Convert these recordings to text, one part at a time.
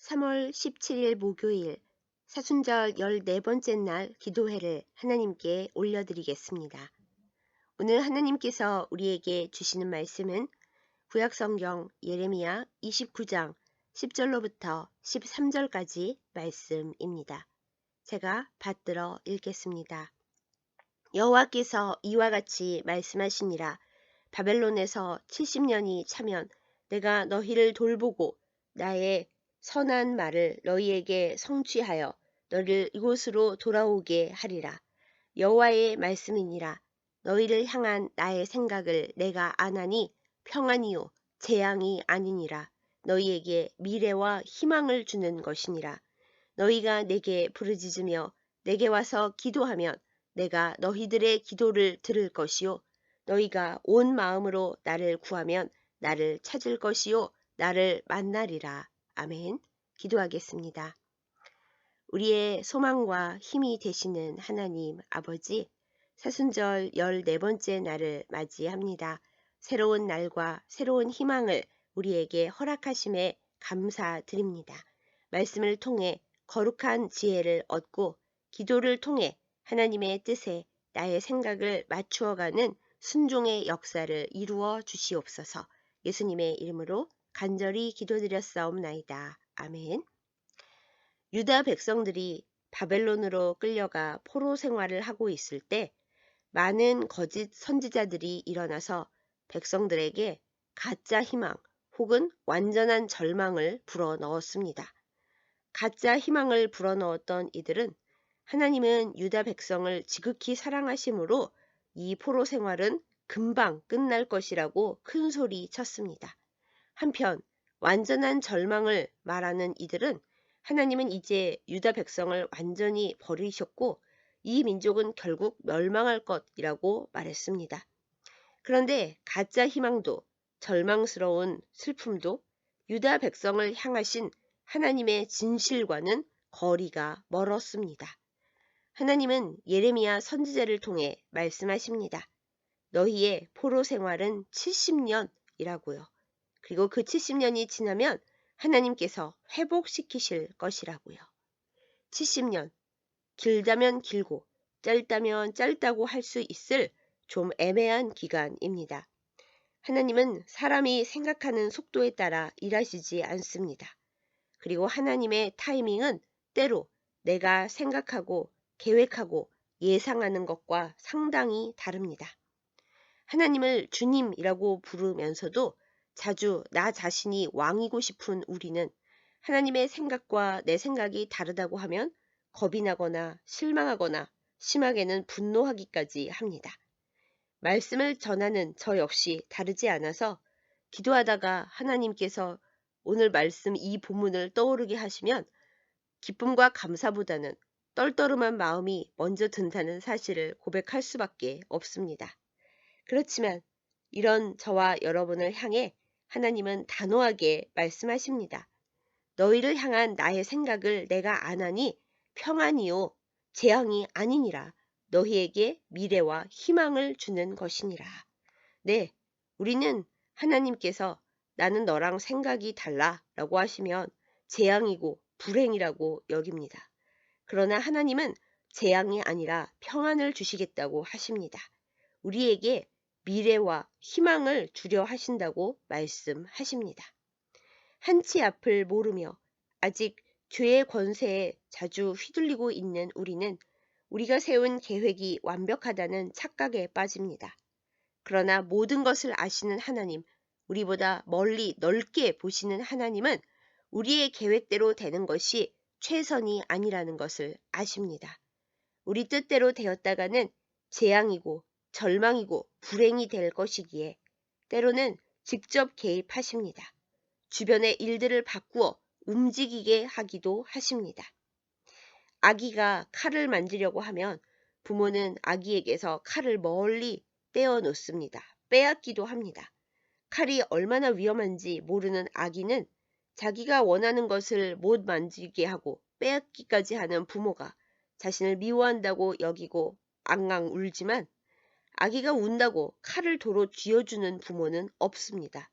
3월 17일 목요일 사순절 14번째 날 기도회를 하나님께 올려드리겠습니다. 오늘 하나님께서 우리에게 주시는 말씀은 구약성경 예레미야 29장 10절로부터 13절까지 말씀입니다. 제가 받들어 읽겠습니다. 여호와께서 이와 같이 말씀하시니라. 바벨론에서 70년이 차면 내가 너희를 돌보고 나의 선한 말을 너희에게 성취하여 너희를 이곳으로 돌아오게 하리라. 여호와의 말씀이니라. 너희를 향한 나의 생각을 내가 아나니 평안이요 재앙이 아니니라. 너희에게 미래와 희망을 주는 것이니라. 너희가 내게 부르짖으며 내게 와서 기도하면 내가 너희들의 기도를 들을 것이요 너희가 온 마음으로 나를 구하면 나를 찾을 것이요 나를 만나리라. 아멘. 기도하겠습니다. 우리의 소망과 힘이 되시는 하나님 아버지, 사순절 14번째 날을 맞이합니다. 새로운 날과 새로운 희망을 우리에게 허락하심에 감사드립니다. 말씀을 통해 거룩한 지혜를 얻고 기도를 통해 하나님의 뜻에 나의 생각을 맞추어가는 순종의 역사를 이루어 주시옵소서. 예수님의 이름으로 간절히 기도드렸사옵나이다. 아멘. 유다 백성들이 바벨론으로 끌려가 포로 생활을 하고 있을 때 많은 거짓 선지자들이 일어나서 백성들에게 가짜 희망 혹은 완전한 절망을 불어넣었습니다. 가짜 희망을 불어넣었던 이들은 하나님은 유다 백성을 지극히 사랑하심으로 이 포로 생활은 금방 끝날 것이라고 큰 소리 쳤습니다. 한편 완전한 절망을 말하는 이들은 하나님은 이제 유다 백성을 완전히 버리셨고 이 민족은 결국 멸망할 것이라고 말했습니다. 그런데 가짜 희망도 절망스러운 슬픔도 유다 백성을 향하신 하나님의 진실과는 거리가 멀었습니다. 하나님은 예레미야 선지자를 통해 말씀하십니다. 너희의 포로 생활은 70년이라고요. 그리고 그 70년이 지나면 하나님께서 회복시키실 것이라고요. 70년, 길다면 길고 짧다면 짧다고 할 수 있을 좀 애매한 기간입니다. 하나님은 사람이 생각하는 속도에 따라 일하시지 않습니다. 그리고 하나님의 타이밍은 때로 내가 생각하고 계획하고 예상하는 것과 상당히 다릅니다. 하나님을 주님이라고 부르면서도 자주 나 자신이 왕이고 싶은 우리는 하나님의 생각과 내 생각이 다르다고 하면 겁이 나거나 실망하거나 심하게는 분노하기까지 합니다. 말씀을 전하는 저 역시 다르지 않아서 기도하다가 하나님께서 오늘 말씀 이 본문을 떠오르게 하시면 기쁨과 감사보다는 떨떠름한 마음이 먼저 든다는 사실을 고백할 수밖에 없습니다. 그렇지만 이런 저와 여러분을 향해 하나님은 단호하게 말씀하십니다. 너희를 향한 나의 생각을 내가 아나니 평안이요 재앙이 아니니라. 너희에게 미래와 희망을 주는 것이니라. 네, 우리는 하나님께서 나는 너랑 생각이 달라 라고 하시면 재앙이고 불행이라고 여깁니다. 그러나 하나님은 재앙이 아니라 평안을 주시겠다고 하십니다. 우리에게 미래와 희망을 주려 하신다고 말씀하십니다. 한치 앞을 모르며 아직 죄의 권세에 자주 휘둘리고 있는 우리는 우리가 세운 계획이 완벽하다는 착각에 빠집니다. 그러나 모든 것을 아시는 하나님, 우리보다 멀리 넓게 보시는 하나님은 우리의 계획대로 되는 것이 최선이 아니라는 것을 아십니다. 우리 뜻대로 되었다가는 재앙이고 절망이고 불행이 될 것이기에 때로는 직접 개입하십니다. 주변의 일들을 바꾸어 움직이게 하기도 하십니다. 아기가 칼을 만지려고 하면 부모는 아기에게서 칼을 멀리 떼어 놓습니다. 빼앗기도 합니다. 칼이 얼마나 위험한지 모르는 아기는 자기가 원하는 것을 못 만지게 하고 빼앗기까지 하는 부모가 자신을 미워한다고 여기고 앙앙 울지만 아기가 운다고 칼을 도로 쥐어주는 부모는 없습니다.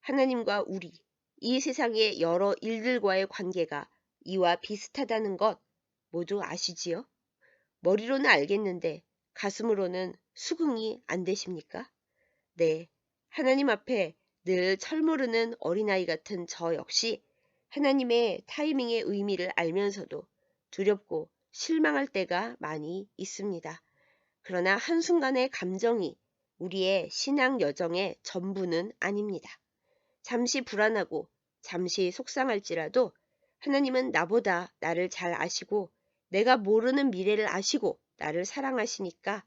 하나님과 우리, 이 세상의 여러 일들과의 관계가 이와 비슷하다는 것 모두 아시지요? 머리로는 알겠는데 가슴으로는 수긍이 안 되십니까? 네, 하나님 앞에 늘 철모르는 어린아이 같은 저 역시 하나님의 타이밍의 의미를 알면서도 두렵고 실망할 때가 많이 있습니다. 그러나 한순간의 감정이 우리의 신앙 여정의 전부는 아닙니다. 잠시 불안하고 잠시 속상할지라도 하나님은 나보다 나를 잘 아시고 내가 모르는 미래를 아시고 나를 사랑하시니까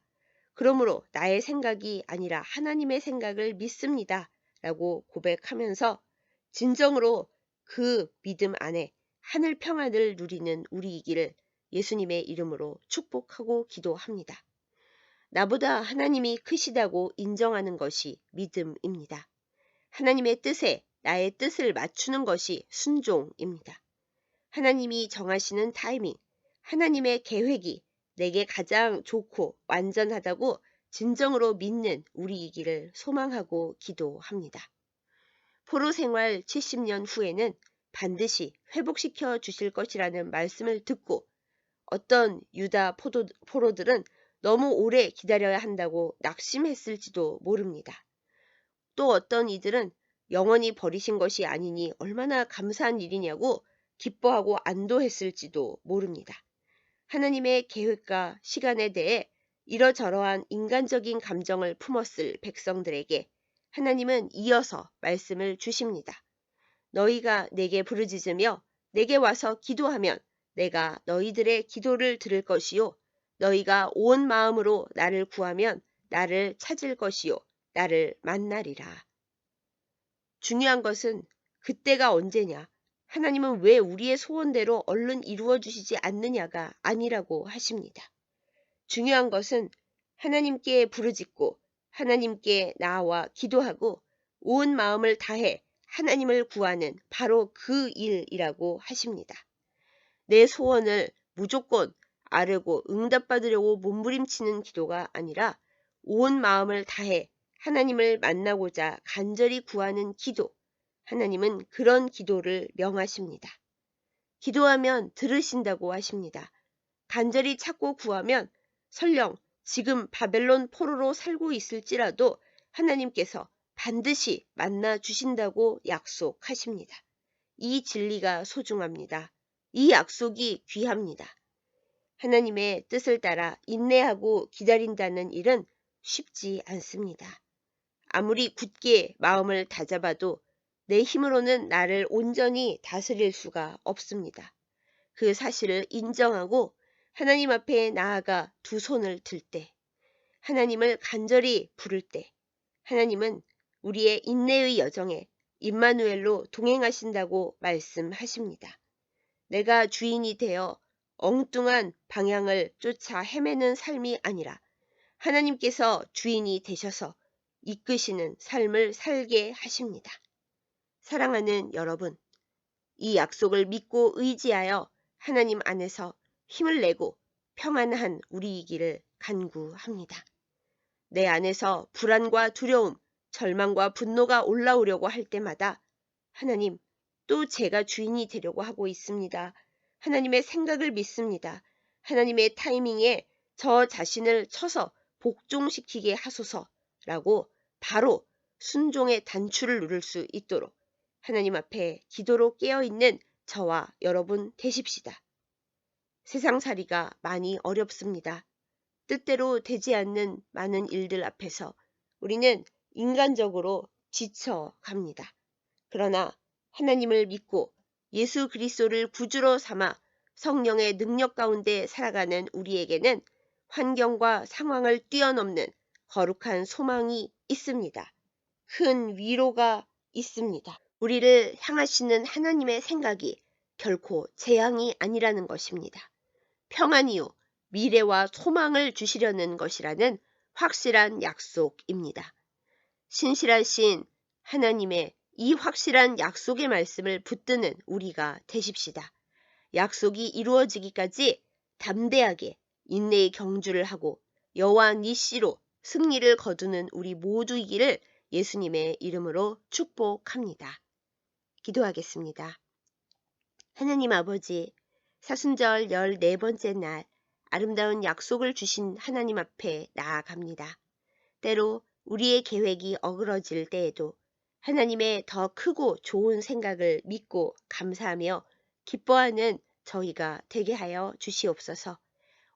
그러므로 나의 생각이 아니라 하나님의 생각을 믿습니다. 라고 고백하면서 진정으로 그 믿음 안에 하늘 평안을 누리는 우리이기를 예수님의 이름으로 축복하고 기도합니다. 나보다 하나님이 크시다고 인정하는 것이 믿음입니다. 하나님의 뜻에 나의 뜻을 맞추는 것이 순종입니다. 하나님이 정하시는 타이밍, 하나님의 계획이 내게 가장 좋고 완전하다고 진정으로 믿는 우리이기를 소망하고 기도합니다. 포로 생활 70년 후에는 반드시 회복시켜 주실 것이라는 말씀을 듣고 어떤 유다 포로들은 너무 오래 기다려야 한다고 낙심했을지도 모릅니다. 또 어떤 이들은 영원히 버리신 것이 아니니 얼마나 감사한 일이냐고 기뻐하고 안도했을지도 모릅니다. 하나님의 계획과 시간에 대해 이러저러한 인간적인 감정을 품었을 백성들에게 하나님은 이어서 말씀을 주십니다. 너희가 내게 부르짖으며 내게 와서 기도하면 내가 너희들의 기도를 들을 것이요. 너희가 온 마음으로 나를 구하면 나를 찾을 것이요. 나를 만나리라. 중요한 것은 그때가 언제냐, 하나님은 왜 우리의 소원대로 얼른 이루어 주시지 않느냐가 아니라고 하십니다. 중요한 것은 하나님께 부르짖고 하나님께 나아와 기도하고 온 마음을 다해 하나님을 구하는 바로 그 일이라고 하십니다. 내 소원을 무조건 아뢰고 응답받으려고 몸부림치는 기도가 아니라 온 마음을 다해 하나님을 만나고자 간절히 구하는 기도, 하나님은 그런 기도를 명하십니다. 기도하면 들으신다고 하십니다. 간절히 찾고 구하면 설령 지금 바벨론 포로로 살고 있을지라도 하나님께서 반드시 만나 주신다고 약속하십니다. 이 진리가 소중합니다. 이 약속이 귀합니다. 하나님의 뜻을 따라 인내하고 기다린다는 일은 쉽지 않습니다. 아무리 굳게 마음을 다잡아도 내 힘으로는 나를 온전히 다스릴 수가 없습니다. 그 사실을 인정하고 하나님 앞에 나아가 두 손을 들 때, 하나님을 간절히 부를 때, 하나님은 우리의 인내의 여정에 임마누엘로 동행하신다고 말씀하십니다. 내가 주인이 되어 엉뚱한 방향을 쫓아 헤매는 삶이 아니라 하나님께서 주인이 되셔서 이끄시는 삶을 살게 하십니다. 사랑하는 여러분, 이 약속을 믿고 의지하여 하나님 안에서 힘을 내고 평안한 우리이기를 간구합니다. 내 안에서 불안과 두려움, 절망과 분노가 올라오려고 할 때마다 하나님, 또 제가 주인이 되려고 하고 있습니다. 하나님의 생각을 믿습니다. 하나님의 타이밍에 저 자신을 쳐서 복종시키게 하소서라고 바로 순종의 단추를 누를 수 있도록 하나님 앞에 기도로 깨어있는 저와 여러분 되십시다. 세상살이가 많이 어렵습니다. 뜻대로 되지 않는 많은 일들 앞에서 우리는 인간적으로 지쳐갑니다. 그러나 하나님을 믿고 예수 그리스도를 구주로 삼아 성령의 능력 가운데 살아가는 우리에게는 환경과 상황을 뛰어넘는 거룩한 소망이 있습니다. 큰 위로가 있습니다. 우리를 향하시는 하나님의 생각이 결코 재앙이 아니라는 것입니다. 평안이요, 미래와 소망을 주시려는 것이라는 확실한 약속입니다. 신실하신 하나님의 이 확실한 약속의 말씀을 붙드는 우리가 되십시다. 약속이 이루어지기까지 담대하게 인내의 경주를 하고 여호와 니시로 승리를 거두는 우리 모두이기를 예수님의 이름으로 축복합니다. 기도하겠습니다. 하나님 아버지, 사순절 14번째 날 아름다운 약속을 주신 하나님 앞에 나아갑니다. 때로 우리의 계획이 어그러질 때에도 하나님의 더 크고 좋은 생각을 믿고 감사하며 기뻐하는 저희가 되게 하여 주시옵소서.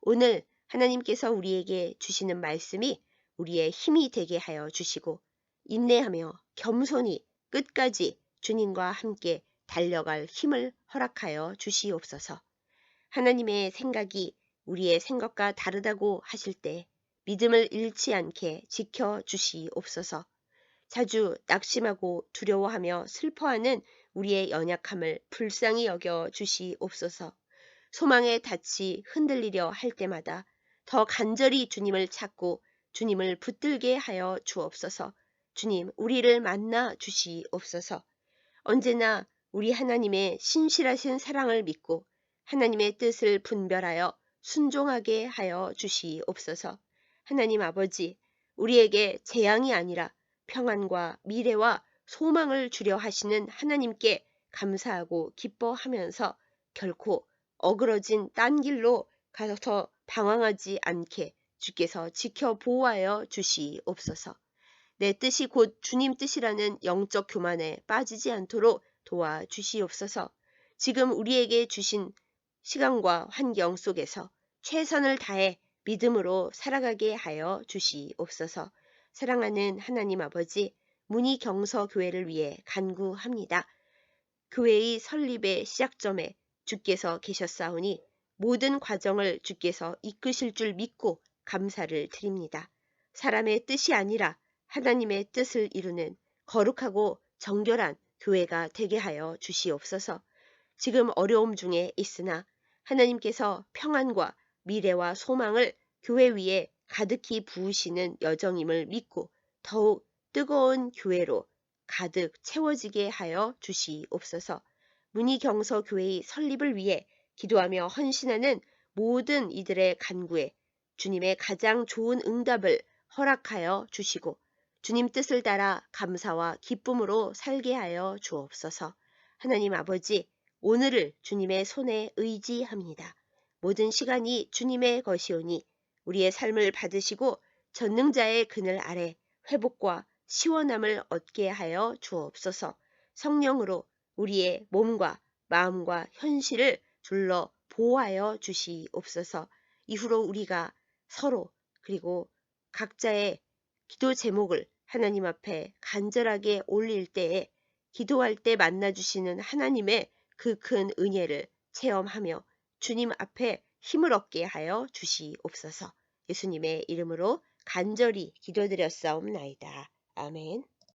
오늘 하나님께서 우리에게 주시는 말씀이 우리의 힘이 되게 하여 주시고 인내하며 겸손히 끝까지 주님과 함께 달려갈 힘을 허락하여 주시옵소서. 하나님의 생각이 우리의 생각과 다르다고 하실 때 믿음을 잃지 않게 지켜 주시옵소서. 자주 낙심하고 두려워하며 슬퍼하는 우리의 연약함을 불쌍히 여겨 주시옵소서. 소망의 닻이 흔들리려 할 때마다 더 간절히 주님을 찾고 주님을 붙들게 하여 주옵소서. 주님, 우리를 만나 주시옵소서. 언제나 우리 하나님의 신실하신 사랑을 믿고 하나님의 뜻을 분별하여 순종하게 하여 주시옵소서. 하나님 아버지, 우리에게 재앙이 아니라 평안과 미래와 소망을 주려 하시는 하나님께 감사하고 기뻐하면서 결코 어그러진 딴 길로 가서 방황하지 않게 주께서 지켜 보호하여 주시옵소서. 내 뜻이 곧 주님 뜻이라는 영적 교만에 빠지지 않도록 도와주시옵소서. 지금 우리에게 주신 시간과 환경 속에서 최선을 다해 믿음으로 살아가게 하여 주시옵소서. 사랑하는 하나님 아버지, 문희경서교회를 위해 간구합니다. 교회의 설립의 시작점에 주께서 계셨사오니 모든 과정을 주께서 이끄실 줄 믿고 감사를 드립니다. 사람의 뜻이 아니라 하나님의 뜻을 이루는 거룩하고 정결한 교회가 되게 하여 주시옵소서. 지금 어려움 중에 있으나 하나님께서 평안과 미래와 소망을 교회 위에 가득히 부으시는 여정임을 믿고 더욱 뜨거운 교회로 가득 채워지게 하여 주시옵소서. 문희경서교회의 설립을 위해 기도하며 헌신하는 모든 이들의 간구에 주님의 가장 좋은 응답을 허락하여 주시고 주님 뜻을 따라 감사와 기쁨으로 살게 하여 주옵소서. 하나님 아버지, 오늘을 주님의 손에 의지합니다. 모든 시간이 주님의 것이오니 우리의 삶을 받으시고 전능자의 그늘 아래 회복과 시원함을 얻게 하여 주옵소서. 성령으로 우리의 몸과 마음과 현실을 둘러 보호하여 주시옵소서. 이후로 우리가 서로 그리고 각자의 기도 제목을 하나님 앞에 간절하게 올릴 때에 기도할 때 만나주시는 하나님의 그 큰 은혜를 체험하며 주님 앞에 힘을 얻게 하여 주시옵소서. 예수님의 이름으로 간절히 기도드렸사옵나이다. 아멘.